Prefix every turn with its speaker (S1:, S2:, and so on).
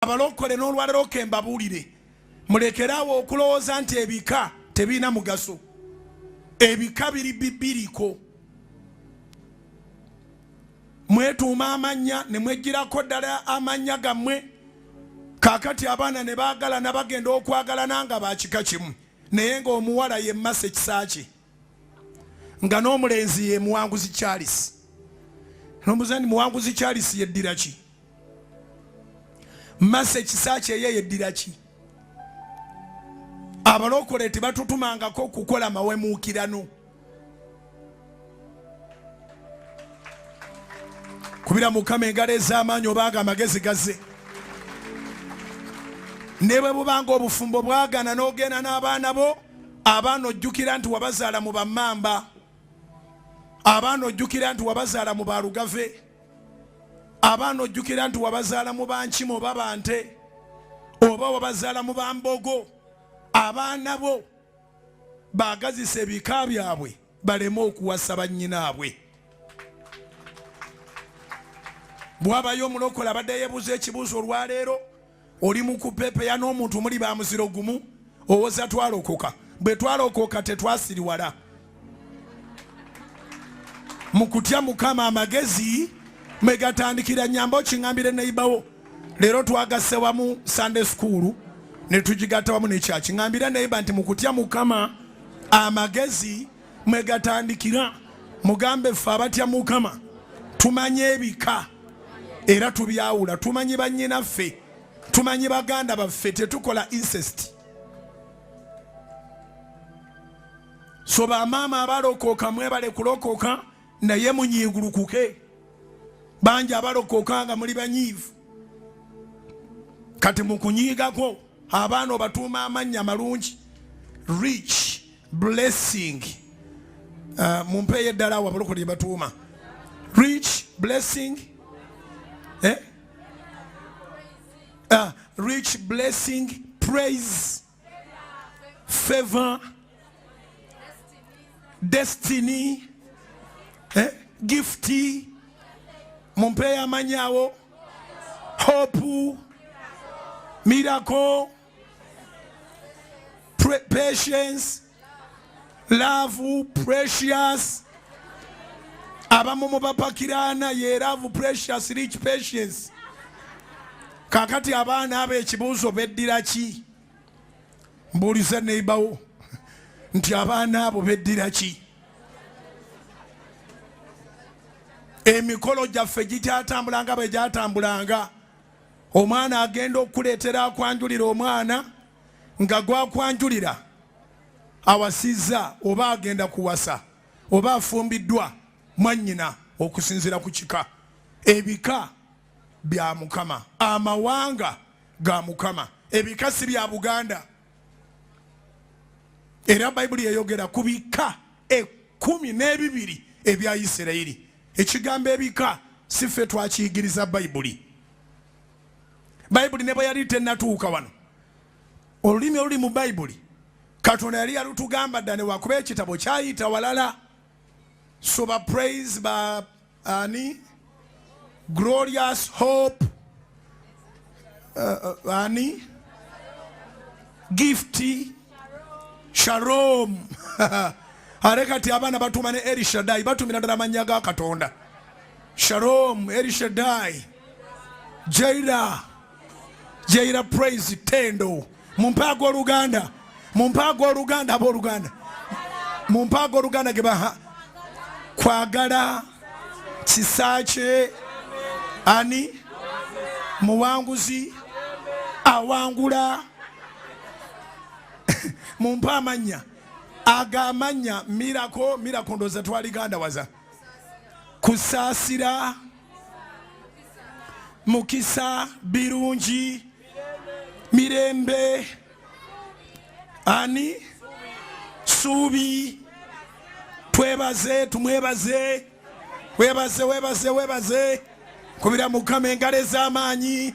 S1: abalokole n'olwalero ke mbabuulire mulekerawo okulowooza nti ebika tebilina mugaso. Ebika biriko mwetuuma amannya ne mwegirako ddala amannya gammwe. Kaakati abaana ne baagala nabagenda okwagalana nga bakika kimu naye ng'omuwala ye Mase Kisaaki nga n'omulenzi ye Muwanguzi Charles. N'omuzani Muwanguzi Charles yeddira ki? Mase Kisaaki ye yeddira ki? Abalokole tebatutumangako kukola mawemuukirano. Kubira Mukama engalo ez'amaanyi obanga amagezi gaze. Ne bwe bubanga obufumbo bwagana n'ogenda n'abaana bo, abaana ojjukira nti wabazaala mu bammamba, abaana ojjukira nti wabazaala mu balugave, abaana ojjukira nti wabazaala mu bankima oba bante, oba wabazaala mu bambogo. Abaana bo bagazisa ebika byabwe baleme okuwasa bannyinaabwe. Bwabayo omulokole abadde yeebuuza ekibuuzo olwaleero, oli mu kupepeya n'omuntu muli ba muziro gumu, owoza twalokoka. Bwe twalokoka tetwasiriwala. Mu kutya Mukama amagezi mwe gatandikira. Nyamba okiŋŋambire neibawo. Leero twagasse wamu Sunday school ne tugigatta wamu n'ekyaki. Ŋŋambira neiba nti mu kutya Mukama amagezi mwe gatandikira. Mugambe ffe abatya Mukama tumanye ebika era tubyawula. Tumanyi bannyinaffe, tumanyi baganda baffe, tetukola incest. So bamaama abalokoka mwebale kulokoka naye munyiigulukuke. Bangi abalokoka nga muli banyiivu. Kati mukunyiigako abaana obatuuma amannya malungi. Rich blessing. Mumpeeyo eddala awo abalokole lye batuuma. Rich blessing. Rich blessing, praise, favor, destiny, gifty, mumpeya amanyawo, hope, miracle, patience, love, precious. Abamu mubapakirana ye love, precious, rich, patience. Kakati abaana ab'ekibuuzo beddira ki? Mbuuliza neibawo nti abaana abo beddira ki? Emikolo gyaffe gikyatambulanga bwe gyatambulanga. Omwana agenda okuleetera akwanjulira omwana nga gwakwanjulira awasizza oba agenda kuwasa oba afumbiddwa mwannyina okusinziira ku kika. Ebika bya Mukama, amawanga ga Mukama. Ebika si bya Buganda. Era Bayibuli yayogera ku bika 12 ebya Isirayiri. Ekigambo ebika si ffe twakiyigiriza Bayibuli. Bayibuli ne bwe yali tennatuuka wano, olulimi oluli mu Bayibuli Katonda yali yalutugamba ddane wakuba ekitabo kyayita walala. So ba praise ba ani glorious hope ani gifty shalom. Arekati abana batuma ne El Shaddai batumira ddala amannya ga Katonda. Shalom, El Shaddai, Jaira praise tendo. Mumpago Oluganda, mumpago Oluganda abooluganda, mumpago Oluganda gebaha kwagala Kisaakye ani muwanguzi awangula. Mumpa amanya agamanya miracle ndoza twaliganda waza kusaasira mukisa birungi mirembe ani subi. Twebaze tumwebaze webaze kubira Mukama engalo ez'amaanyi.